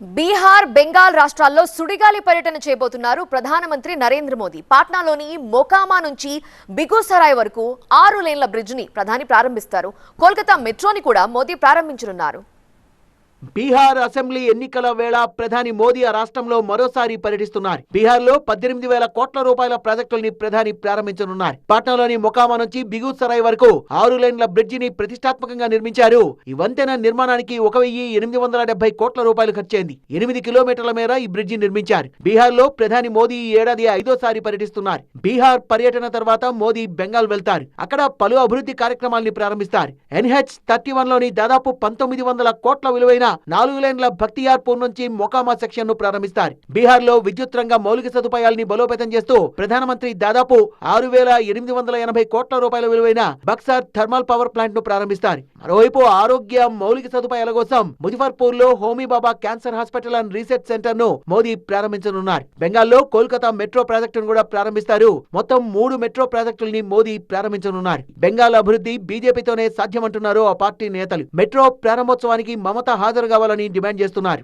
బీహార్, బెంగాల్ రాష్ట్రాల్లో సుడిగాలి పర్యటన చేయబోతున్నారు ప్రధానమంత్రి నరేంద్ర మోదీ. పాట్నాలోని మోకామా నుంచి బిగుసరాయ్ వరకు 6 లేన్ల బ్రిడ్జిని ప్రధాని ప్రారంభిస్తారు. కోల్కతా మెట్రోని కూడా మోదీ ప్రారంభించనున్నారు. బీహార్ అసెంబ్లీ ఎన్నికల వేళ ప్రధాని మోదీ ఆ రాష్ట్రంలో మరోసారి పర్యటిస్తున్నారు. బీహార్లో 18,000 కోట్ల రూపాయల ప్రాజెక్టుల్ని ప్రధాని ప్రారంభించనున్నారు. పాట్నాలోని మొకామా నుంచి బిగుసరాయ్ వరకు 6 లేన్ల బ్రిడ్జిని ప్రతిష్టాత్మకంగా నిర్మించారు. ఈ వంతెన నిర్మాణానికి 1,870 కోట్ల రూపాయలు ఖర్చయింది. 8 కిలోమీటర్ల మేర ఈ బ్రిడ్జి నిర్మించారు. బీహార్లో ప్రధాని మోదీ ఈ ఏడాది 5వ పర్యటిస్తున్నారు. బీహార్ పర్యటన తర్వాత మోదీ బెంగాల్ వెళ్తారు. అక్కడ పలు అభివృద్ధి కార్యక్రమాల్ని ప్రారంభిస్తారు. NH-31లోని దాదాపు 1,900 కోట్ల విలువైన 4 లేన్ల బఖ్తియార్పూర్ నుంచి మొకామా సెక్షన్ ను ప్రారంభిస్తారు. బీహార్ లో విద్యుత్ రంగ మౌలిక సదుపాయాల్ని బలోపేతం చేస్తూ ప్రధానమంత్రి దాదాపు 6,880 కోట్ల రూపాయల విలువైన బక్సర్ థర్మల్ పవర్ ప్లాంట్ ను ప్రారంభిస్తారు. మరోవైపు ఆరోగ్య మౌలిక సదుపాయాల కోసం ముజఫర్పూర్ లో Homi Bhabha cancer hospital and research centre ను మోదీ ప్రారంభించనున్నారు. బెంగాల్లో కోల్కతా మెట్రో ప్రాజెక్టును కూడా ప్రారంభిస్తారు. మొత్తం 3 మెట్రో ప్రాజెక్టుల్ని మోదీ ప్రారంభించనున్నారు. బెంగాల్ అభివృద్ధి బీజేపీతోనే సాధ్యమంటున్నారు ఆ పార్టీ నేతలు. మెట్రో ప్రారంభోత్సవానికి మమత హాజరు కావాలని డిమాండ్ చేస్తున్నారు.